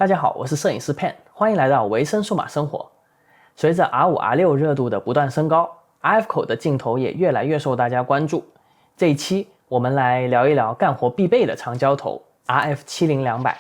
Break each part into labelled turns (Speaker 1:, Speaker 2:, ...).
Speaker 1: 大家好，我是摄影师 Pen， 欢迎来到维生数码生活。随着 R5、R6 热度的不断升高 ，RF 口的镜头也越来越受大家关注。这一期我们来聊一聊干活必备的长焦头 RF70-200。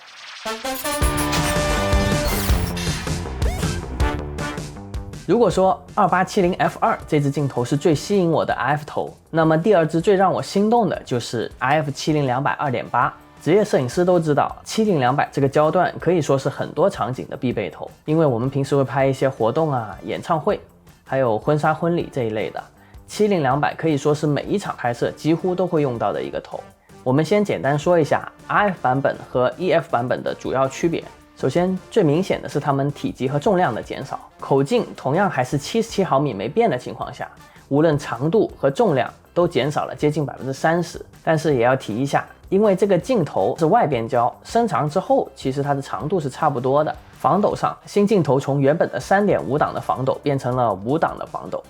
Speaker 1: 如果说2870 F2 这支镜头是最吸引我的 RF 头，那么第二支最让我心动的就是 RF70-200 2.8。职业摄影师都知道，70-200这个焦段可以说是很多场景的必备头，因为我们平时会拍一些活动啊、演唱会，还有婚纱婚礼这一类的，70-200可以说是每一场拍摄几乎都会用到的一个头。我们先简单说一下 RF 版本和 EF 版本的主要区别。首先，最明显的是它们体积和重量的减少，口径同样还是77毫米没变的情况下，无论长度和重量都减少了接近30%。但是也要提一下，因为这个镜头是外边焦，伸长之后其实它的长度是差不多的。防抖上，新镜头从原本的3.5档的防抖变成了5档的防抖，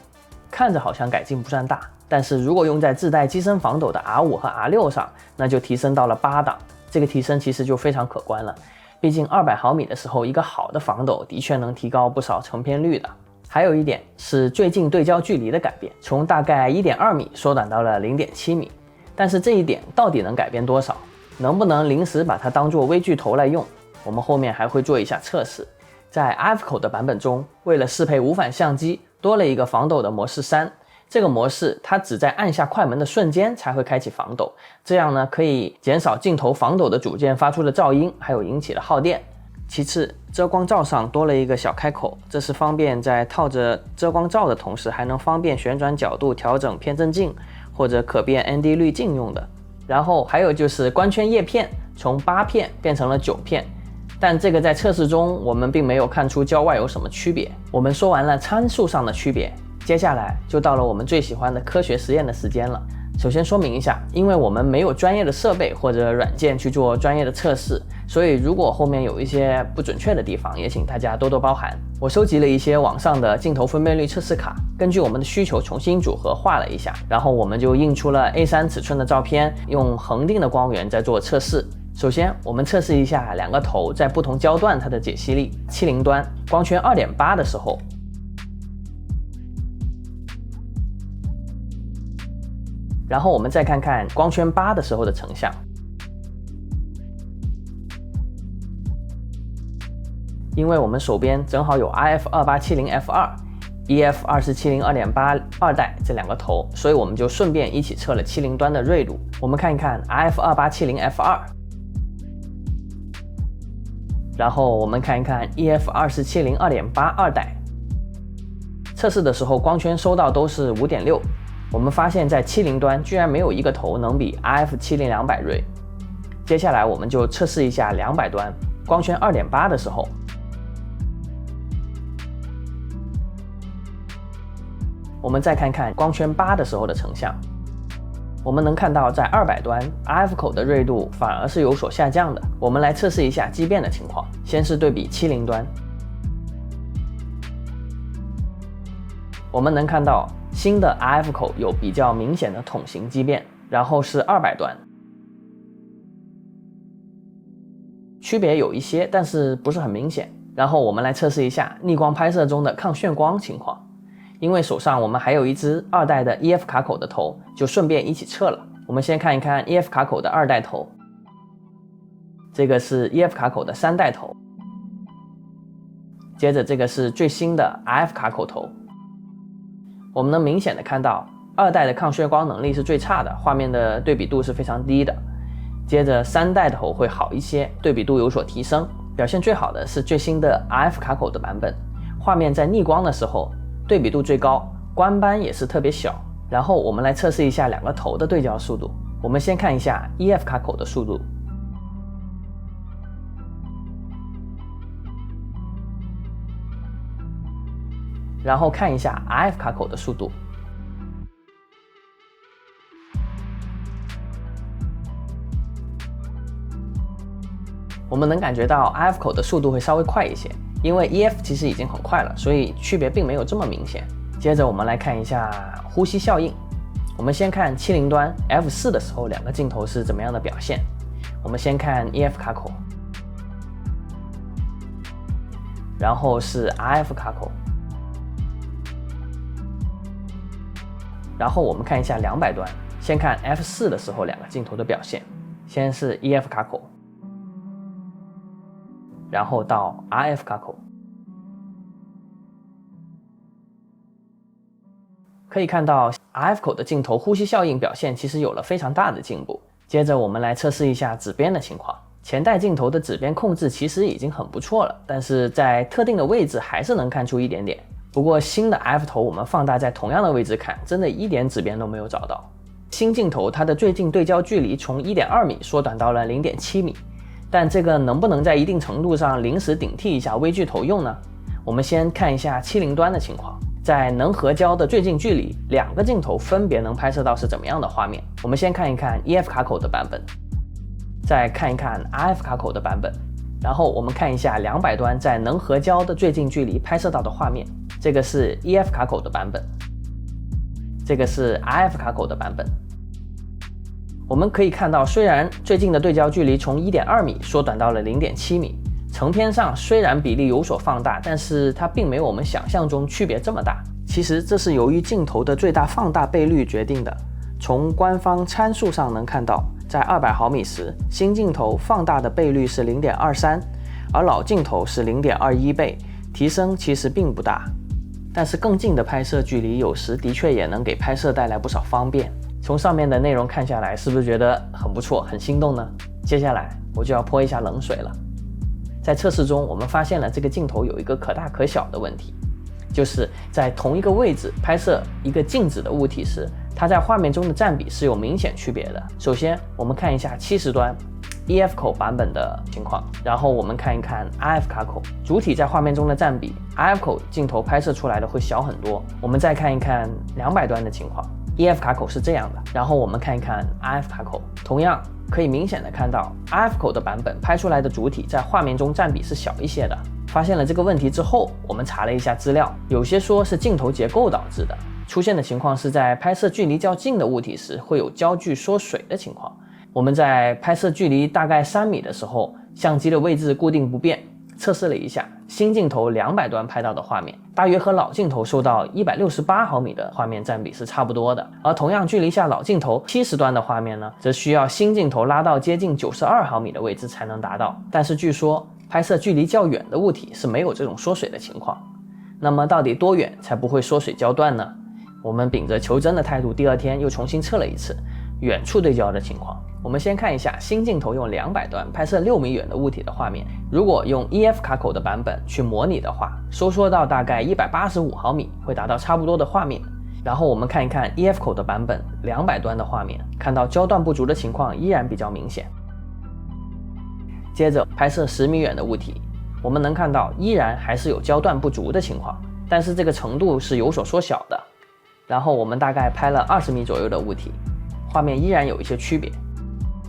Speaker 1: 看着好像改进不算大，但是如果用在自带机身防抖的 R5 和 R6 上，那就提升到了8档，这个提升其实就非常可观了。毕竟200毫米的时候，一个好的防抖的确能提高不少成片率的。还有一点是最近对焦距离的改变，从大概 1.2 米缩短到了 0.7 米。但是这一点到底能改变多少？能不能临时把它当做微距头来用？我们后面还会做一下测试。在 RF 口的版本中，为了适配无反相机，多了一个防抖的模式3。这个模式它只在按下快门的瞬间才会开启防抖，这样呢可以减少镜头防抖的组件发出的噪音，还有引起的耗电。其次，遮光罩上多了一个小开口，这是方便在套着遮光罩的同时，还能方便旋转角度调整偏振镜或者可变 ND 滤镜用的。然后还有就是光圈叶片从8片变成了9片，但这个在测试中我们并没有看出焦外有什么区别。我们说完了参数上的区别，接下来就到了我们最喜欢的科学实验的时间了。首先说明一下，因为我们没有专业的设备或者软件去做专业的测试，所以如果后面有一些不准确的地方，也请大家多多包涵。我收集了一些网上的镜头分辨率测试卡，根据我们的需求重新组合画了一下，然后我们就印出了 A3 尺寸的照片，用恒定的光源在做测试。首先我们测试一下两个头在不同焦段它的解析力。70端光圈 2.8 的时候，然后我们再看看光圈8的时候的成像。因为我们手边正好有 RF2870 F2、EF2470 2.8 二代这两个头，所以我们就顺便一起测了70端的锐度。我们看一看 RF2870 F2， 然后我们看一看 EF2470 2.8 二代。测试的时候光圈收到都是 5.6，我们发现在70端居然没有一个头能比 RF70-200 锐。接下来我们就测试一下200端光圈 2.8 的时候，我们再看看光圈8的时候的成像。我们能看到在200端 RF 口的锐度反而是有所下降的。我们来测试一下畸变的情况，先是对比70端，我们能看到新的 RF 口有比较明显的筒形畸变，然后是200端，区别有一些，但是不是很明显。然后我们来测试一下逆光拍摄中的抗眩光情况，因为手上我们还有一支2代的 EF 卡口的头，就顺便一起测了。我们先看一看 EF 卡口的2代头，这个是 EF 卡口的3代头，接着这个是最新的 RF 卡口头。我们能明显的看到2代的抗眩光能力是最差的，画面的对比度是非常低的。接着3代头会好一些，对比度有所提升。表现最好的是最新的 RF 卡口的版本，画面在逆光的时候对比度最高，光斑也是特别小。然后我们来测试一下两个头的对焦速度。我们先看一下 EF 卡口的速度，然后看一下 RF 卡口的速度。我们能感觉到 RF 口的速度会稍微快一些，因为 EF 其实已经很快了，所以区别并没有这么明显。接着我们来看一下呼吸效应。我们先看70端 F4 的时候两个镜头是怎么样的表现。我们先看 EF 卡口，然后是 RF 卡口，然后我们看一下200端，先看 F4 的时候两个镜头的表现，先是 EF 卡口，然后到 RF 卡口。可以看到 RF 口的镜头呼吸效应表现其实有了非常大的进步。接着我们来测试一下指边的情况。前代镜头的指边控制其实已经很不错了，但是在特定的位置还是能看出一点点。不过新的 RF 头我们放大在同样的位置看，真的一点指边都没有找到。新镜头它的最近对焦距离从 1.2 米缩短到了 0.7 米，但这个能不能在一定程度上临时顶替一下微距头用呢？我们先看一下70端的情况。在能合焦的最近距离，两个镜头分别能拍摄到是怎么样的画面。我们先看一看 EF 卡口的版本，再看一看 RF 卡口的版本，然后我们看一下200端在能合焦的最近距离拍摄到的画面。这个是 EF 卡口的版本，这个是 RF 卡口的版本。我们可以看到，虽然最近的对焦距离从 1.2 米缩短到了 0.7 米，成片上虽然比例有所放大，但是它并没有我们想象中区别这么大。其实这是由于镜头的最大放大倍率决定的。从官方参数上能看到，在200毫米时，新镜头放大的倍率是 0.23， 而老镜头是 0.21 倍，提升其实并不大。但是更近的拍摄距离有时的确也能给拍摄带来不少方便。从上面的内容看下来，是不是觉得很不错，很心动呢？接下来我就要泼一下冷水了。在测试中，我们发现了这个镜头有一个可大可小的问题，就是在同一个位置拍摄一个静止的物体时，它在画面中的占比是有明显区别的。首先，我们看一下70端 EF 口版本的情况，然后我们看一看 RF 卡口，主体在画面中的占比 ，RF 口镜头拍摄出来的会小很多。我们再看一看200端的情况 ，EF 卡口是这样的，然后我们看一看 RF 卡口，同样可以明显的看到 RF 口的版本拍出来的主体在画面中占比是小一些的。发现了这个问题之后，我们查了一下资料，有些说是镜头结构导致的，出现的情况是在拍摄距离较近的物体时会有焦距缩水的情况。我们在拍摄距离大概3米的时候，相机的位置固定不变，测试了一下新镜头200端拍到的画面，大约和老镜头收到168毫米的画面占比是差不多的。而同样距离下老镜头70端的画面呢，则需要新镜头拉到接近92毫米的位置才能达到。但是据说拍摄距离较远的物体是没有这种缩水的情况。那么到底多远才不会缩水焦段呢？我们秉着求真的态度，第二天又重新测了一次远处对焦的情况。我们先看一下新镜头用200端拍摄6米远的物体的画面，如果用 EF 卡口的版本去模拟的话，收缩到大概185毫米会达到差不多的画面。然后我们看一看 EF 口的版本200端的画面，看到焦段不足的情况依然比较明显。接着拍摄10米远的物体，我们能看到依然还是有焦段不足的情况，但是这个程度是有所缩小的。然后我们大概拍了20米左右的物体，画面依然有一些区别。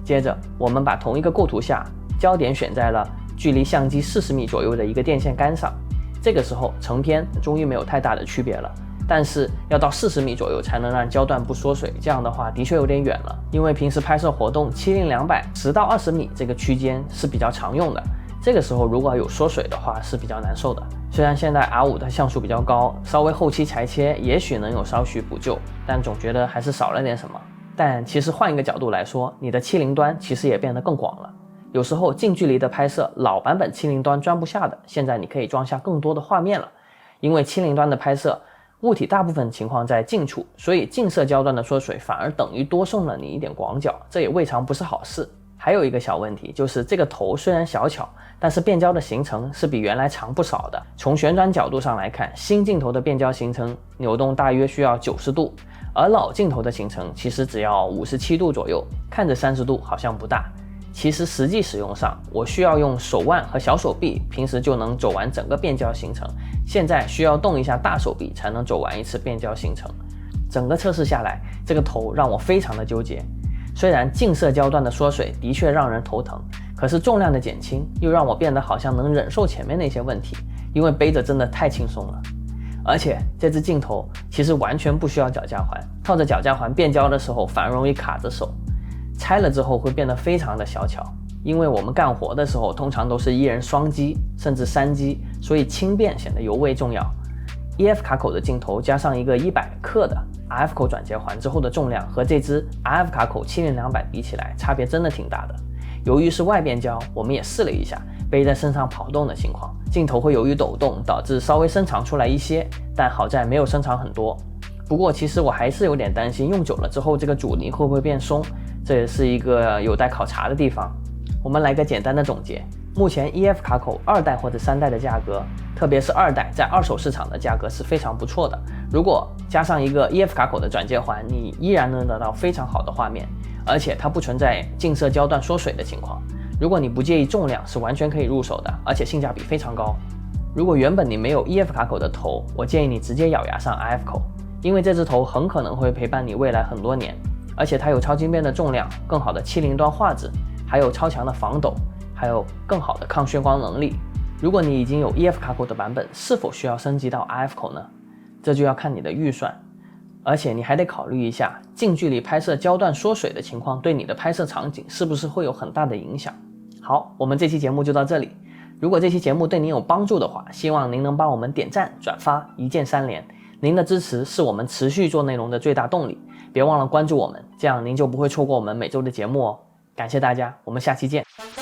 Speaker 1: 接着我们把同一个构图下焦点选在了距离相机40米左右的一个电线杆上，这个时候成片终于没有太大的区别了，但是要到40米左右才能让焦段不缩水，这样的话的确有点远了。因为平时拍摄活动70-200 10到20米这个区间是比较常用的，这个时候如果有缩水的话是比较难受的。虽然现在 R5 的像素比较高，稍微后期裁切也许能有稍许补救，但总觉得还是少了点什么。但其实换一个角度来说，你的70端其实也变得更广了。有时候近距离的拍摄，老版本70端装不下的，现在你可以装下更多的画面了。因为70端的拍摄，物体大部分情况在近处，所以近摄焦段的缩水反而等于多送了你一点广角，这也未尝不是好事。还有一个小问题，就是这个头虽然小巧，但是变焦的行程是比原来长不少的。从旋转角度上来看，新镜头的变焦行程扭动大约需要90度，而老镜头的行程其实只要57度左右，看着30度好像不大，其实实际使用上，我需要用手腕和小手臂平时就能走完整个变焦行程，现在需要动一下大手臂才能走完一次变焦行程。整个测试下来，这个头让我非常的纠结。虽然近摄焦段的缩水的确让人头疼，可是重量的减轻又让我变得好像能忍受前面那些问题，因为背着真的太轻松了。而且这支镜头其实完全不需要脚架环，套着脚架环变焦的时候反而容易卡着手，拆了之后会变得非常的小巧。因为我们干活的时候通常都是一人双击甚至三击，所以轻便显得尤为重要。EF 卡口的镜头加上一个100克的 RF 口转接环之后的重量和这支 RF 卡口70-200比起来，差别真的挺大的。由于是外边胶，我们也试了一下背在身上跑动的情况，镜头会由于抖动导致稍微伸长出来一些，但好在没有伸长很多。不过其实我还是有点担心用久了之后这个阻尼会不会变松，这也是一个有待考察的地方。我们来个简单的总结，目前 EF 卡口2代或者3代的价格，特别是2代在二手市场的价格是非常不错的。如果加上一个 EF 卡口的转接环，你依然能得到非常好的画面，而且它不存在近摄焦段缩水的情况。如果你不介意重量，是完全可以入手的，而且性价比非常高。如果原本你没有 EF 卡口的头，我建议你直接咬牙上 RF 口，因为这只头很可能会陪伴你未来很多年，而且它有超轻便的重量，更好的70端画质，还有超强的防抖，还有更好的抗眩光能力。如果你已经有 EF 卡口的版本，是否需要升级到 RF 口呢？这就要看你的预算，而且你还得考虑一下近距离拍摄焦段缩水的情况对你的拍摄场景是不是会有很大的影响。好，我们这期节目就到这里。如果这期节目对您有帮助的话，希望您能帮我们点赞转发，一键3连。您的支持是我们持续做内容的最大动力，别忘了关注我们，这样您就不会错过我们每周的节目哦。感谢大家，我们下期见。